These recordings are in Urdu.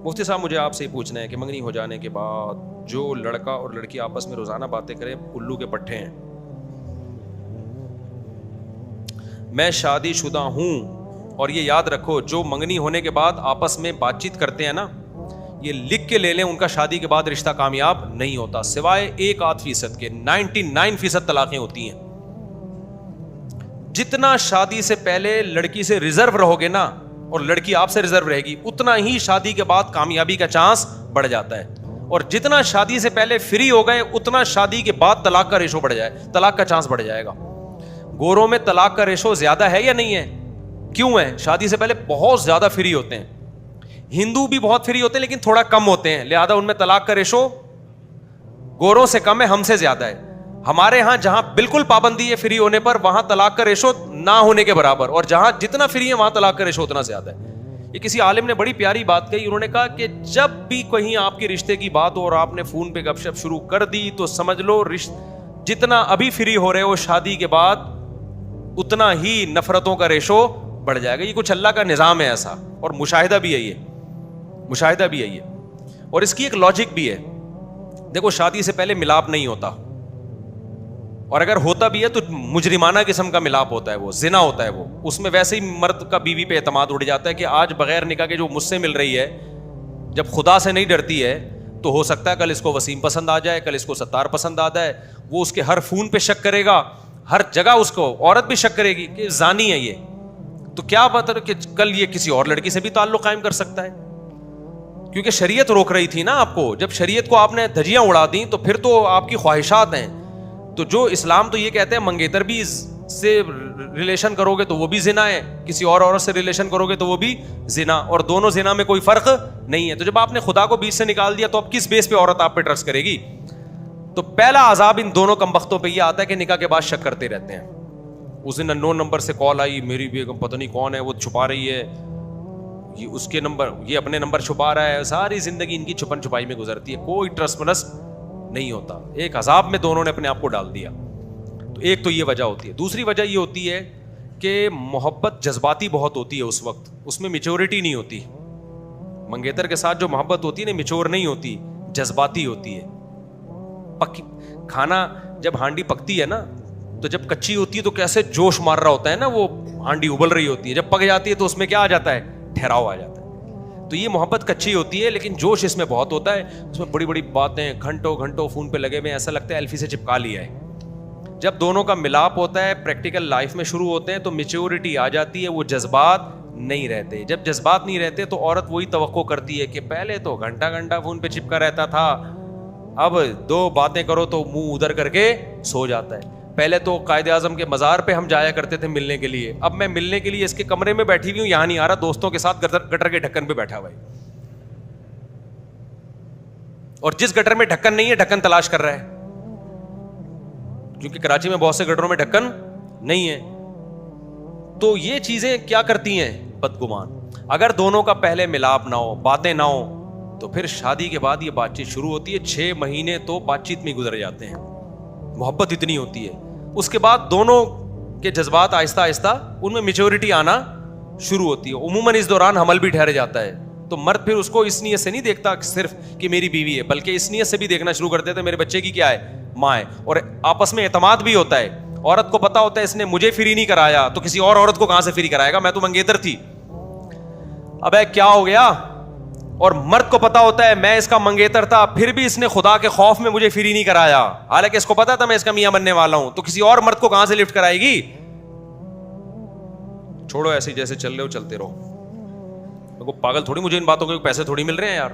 مفتی صاحب مجھے آپ سے ہی پوچھنا ہے کہ منگنی ہو جانے کے بعد جو لڑکا اور لڑکی آپس میں روزانہ باتیں کریں الو کے پٹھے ہیں. میں شادی شدہ ہوں اور یہ یاد رکھو جو منگنی ہونے کے بعد آپس میں بات چیت کرتے ہیں نا, یہ لکھ کے لے لیں, ان کا شادی کے بعد رشتہ کامیاب نہیں ہوتا سوائے 1-8% کے. 99% طلاقیں ہوتی ہیں. جتنا شادی سے پہلے لڑکی سے ریزرو رہو گے نا اور لڑکی آپ سے ریزرو رہے گی, اتنا ہی شادی کے بعد کامیابی کا چانس بڑھ جاتا ہے. اور جتنا شادی سے پہلے فری ہو گئے اتنا شادی کے بعد طلاق کا ریشو بڑھ جائے, طلاق کا چانس بڑھ جائے گا. گوروں میں طلاق کا ریشو زیادہ ہے یا نہیں ہے؟ کیوں ہے؟ شادی سے پہلے بہت زیادہ فری ہوتے ہیں. ہندو بھی بہت فری ہوتے ہیں لیکن تھوڑا کم ہوتے ہیں, لہذا ان میں طلاق کا ریشو گوروں سے کم ہے, ہم سے زیادہ ہے. ہمارے ہاں جہاں بالکل پابندی ہے فری ہونے پر, وہاں طلاق کا ریشو نہ ہونے کے برابر, اور جہاں جتنا فری ہے وہاں طلاق کا ریشو اتنا زیادہ ہے. یہ کسی عالم نے بڑی پیاری بات کہی, انہوں نے کہا کہ جب بھی کہیں آپ کے رشتے کی بات ہو اور آپ نے فون پہ گپ شپ شروع کر دی تو سمجھ لو جتنا ابھی فری ہو رہے ہو شادی کے بعد اتنا ہی نفرتوں کا ریشو بڑھ جائے گا. یہ کچھ اللہ کا نظام ہے ایسا, اور مشاہدہ بھی ہے یہ, مشاہدہ بھی ہے یہ. اور اس کی ایک لاجک بھی ہے. دیکھو شادی سے پہلے ملاپ نہیں ہوتا, اور اگر ہوتا بھی ہے تو مجرمانہ قسم کا ملاپ ہوتا ہے, وہ زنا ہوتا ہے. وہ اس میں ویسے ہی مرد کا بیوی پہ اعتماد اڑ جاتا ہے کہ آج بغیر نکاح کے جو مجھ سے مل رہی ہے, جب خدا سے نہیں ڈرتی ہے تو ہو سکتا ہے کل اس کو وسیم پسند آ جائے, کل اس کو ستار پسند آ جائے. وہ اس کے ہر فون پہ شک کرے گا, ہر جگہ اس کو عورت بھی شک کرے گی کہ زانی ہے یہ, تو کیا بات ہے کہ کل یہ کسی اور لڑکی سے بھی تعلق قائم کر سکتا ہے. کیونکہ شریعت روک رہی تھی نا آپ کو. جب شریعت کو آپ نے دھجیاں اڑا دیں تو پھر تو آپ کی خواہشات ہیں. تو جو اسلام تو یہ کہتے ہیں منگیتر بھی سے ریلیشن کرو گے تو وہ بھی زنا ہے, کسی اور عورت سے ریلیشن کرو گے تو وہ بھی زنا, اور دونوں زنا میں کوئی فرق نہیں ہے. تو جب آپ نے خدا کو بیچ سے نکال دیا تو اب کس بیس پہ عورت آپ پہ ٹرسٹ کرے گی؟ تو پہلا عذاب ان دونوں کمبختوں پہ یہ آتا ہے کہ نکاح کے بعد شک کرتے رہتے ہیں. اس دن انون نمبر سے کال آئی, میری بیگم پتہ نہیں کون ہے, وہ چھپا رہی ہے, یہ اس کے نمبر, یہ اپنے نمبر چھپا رہا ہے. ساری زندگی ان کی چھپن چھپائی میں گزرتی ہے, کوئی ٹرسٹ ونسٹ نہیں ہوتا. ایک عذاب میں دونوں نے اپنے آپ کو ڈال دیا. تو ایک تو یہ وجہ ہوتی ہے. دوسری وجہ یہ ہوتی ہے کہ محبت جذباتی بہت ہوتی ہے اس وقت, اس میں میچورٹی نہیں ہوتی. منگیتر کے ساتھ جو محبت ہوتی ہے نا, میچور نہیں ہوتی, جذباتی ہوتی ہے. پکی کھانا جب ہانڈی پکتی ہے نا, تو جب کچی ہوتی ہے تو کیسے جوش مار رہا ہوتا ہے نا, وہ ہانڈی ابل رہی ہوتی ہے. جب پک جاتی ہے تو اس میں کیا آ جاتا ہے؟ ٹھہراؤ آ جاتا ہے. تو یہ محبت کچی ہوتی ہے لیکن جوش اس میں بہت ہوتا ہے. اس میں بڑی بڑی باتیں, گھنٹوں گھنٹوں فون پہ لگے ہوئے, ایسا لگتا ہے ایلفی سے چپکا لیا ہے. جب دونوں کا ملاپ ہوتا ہے, پریکٹیکل لائف میں شروع ہوتے ہیں, تو میچورٹی آ جاتی ہے, وہ جذبات نہیں رہتے. جب جذبات نہیں رہتے تو عورت وہی توقع کرتی ہے کہ پہلے تو گھنٹہ گھنٹہ فون پہ چپکا رہتا تھا, اب 2 باتیں کرو تو منہ ادھر کر کے سو جاتا ہے. پہلے تو قائد اعظم کے مزار پہ ہم جایا کرتے تھے ملنے کے لیے, اب میں ملنے کے لیے اس کے کمرے میں بیٹھی ہوئی ہوں, یہاں نہیں آ رہا, دوستوں کے ساتھ گٹر کے ڈھکن پہ بیٹھا ہوا ہے. اور جس گٹر میں ڈھکن نہیں ہے ڈھکن تلاش کر رہا ہے, کیونکہ کراچی میں بہت سے گٹروں میں ڈھکن نہیں ہے. تو یہ چیزیں کیا کرتی ہیں بدگمان. اگر دونوں کا پہلے ملاپ نہ ہو, باتیں نہ ہو, تو پھر شادی کے بعد یہ بات چیت شروع ہوتی ہے. 6 مہینے تو بات چیت میں گزر جاتے ہیں, محبت اتنی ہوتی ہے. اس کے بعد دونوں کے جذبات آہستہ آہستہ ان میں میچورٹی آنا شروع ہوتی ہے. عموماً اس دوران حمل بھی ٹھہر جاتا ہے. تو مرد پھر اس کو اس نیت سے نہیں دیکھتا صرف کہ میری بیوی ہے, بلکہ اس نیت سے بھی دیکھنا شروع کر دیتا ہے میرے بچے کی کیا ہے, ماں ہے. اور آپس میں اعتماد بھی ہوتا ہے. عورت کو پتا ہوتا ہے اس نے مجھے فری نہیں کرایا تو کسی اور عورت کو کہاں سے فری کرائے گا, میں تو منگیتر تھی. ابے کیا ہو گیا. اور مرد کو پتا ہوتا ہے میں اس کا منگیتر تھا, پھر بھی اس نے خدا کے خوف میں مجھے فری نہیں کرایا, حالانکہ اس کو پتا تھا میں اس کا میاں بننے والا ہوں, تو کسی اور مرد کو کہاں سے لفٹ کرائے گی. چھوڑو ایسے جیسے چل رہے ہو چلتے رہو. پاگل تھوڑی, مجھے ان باتوں کے پیسے تھوڑی مل رہے ہیں یار.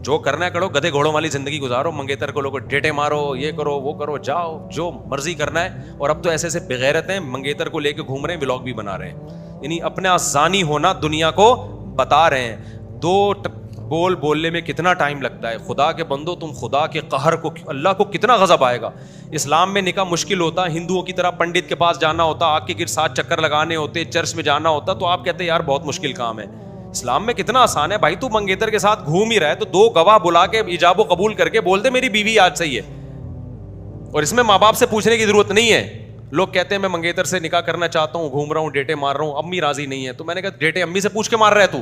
جو کرنا ہے کرو, گدھے گھوڑوں والی زندگی گزارو, منگیتر کو لوگ ڈیٹے مارو, یہ کرو وہ کرو, جاؤ جو مرضی کرنا ہے. اور اب تو ایسے ایسے بغیرت ہیں, منگیتر کو لے کے گھوم رہے ہیں, ولاگ بھی بنا رہے ہیں, یعنی اپنا زانی ہونا دنیا کو بتا رہے ہیں. 2 بول بولنے میں کتنا ٹائم لگتا ہے. خدا کے بندو, تم خدا کے قہر کو, اللہ کو کتنا غضب آئے گا. اسلام میں نکاح مشکل ہوتا, ہندوؤں کی طرح پنڈت کے پاس جانا ہوتا, آگ کے گرد 7 چکر لگانے ہوتے, چرچ میں جانا ہوتا, تو آپ کہتے ہیں یار بہت مشکل کام ہے. اسلام میں کتنا آسان ہے بھائی. تو منگیتر کے ساتھ گھوم ہی رہا ہے تو 2 گواہ بلا کے ایجاب و قبول کر کے بول دے میری بیوی آج صحیح ہے, اور اس میں ماں باپ سے پوچھنے کی ضرورت نہیں ہے. لوگ کہتے ہیں میں منگیتر سے نکاح کرنا چاہتا ہوں, گھوم رہا ہوں, ڈیٹے مار رہا ہوں, امی راضی نہیں ہے. تو میں نے کہا ڈیٹے امی سے پوچھ کے مار رہا ہے تو,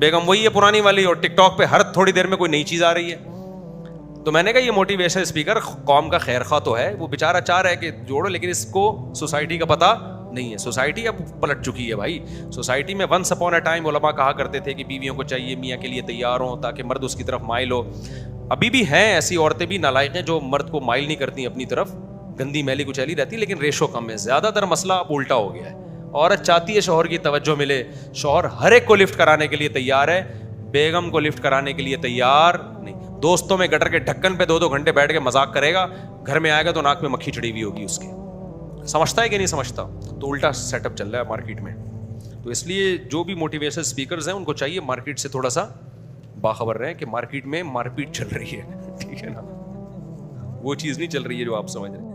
بیگم وہی ہے پرانی والی, اور ٹک ٹاک پہ ہر تھوڑی دیر میں کوئی نئی چیز آ رہی ہے. تو میں نے کہا یہ موٹیویشن اسپیکر قوم کا خیر خواہ تو ہے, وہ بیچارہ چاہ رہا ہے کہ جوڑو, لیکن اس کو سوسائٹی کا پتہ نہیں ہے. سوسائٹی اب پلٹ چکی ہے بھائی. سوسائٹی میں ونس اپون اے ٹائم علماء کہا کرتے تھے کہ بیویوں کو چاہیے میاں کے لیے تیار ہوں تاکہ مرد اس کی طرف مائل ہو. ابھی بھی ہیں ایسی عورتیں بھی نالائق ہیں جو مرد کو مائل نہیں کرتی اپنی طرف, گندی میلی کچیلی رہتی, لیکن ریشو کم ہے. زیادہ تر مسئلہ اب الٹا ہو گیا ہے. عورت چاہتی ہے شوہر کی توجہ ملے, شوہر ہر ایک کو لفٹ کرانے کے لیے تیار ہے, بیگم کو لفٹ کرانے کے لیے تیار نہیں. دوستوں میں گٹر کے ڈھکن پہ 2 گھنٹے بیٹھ کے مذاق کرے گا, گھر میں آئے گا تو ناک میں مکھی چڑھی ہوئی ہوگی اس کے. سمجھتا ہے کہ نہیں سمجھتا؟ تو الٹا سیٹ اپ چل رہا ہے مارکیٹ میں. تو اس لیے جو بھی موٹیویشن اسپیکرز ہیں ان کو چاہیے مارکیٹ سے تھوڑا سا باخبر رہیں کہ مارکیٹ میں مار پیٹ چل رہی ہے, ٹھیک ہے نا, وہ چیز نہیں چل رہی ہے جو آپ سمجھ رہے ہیں.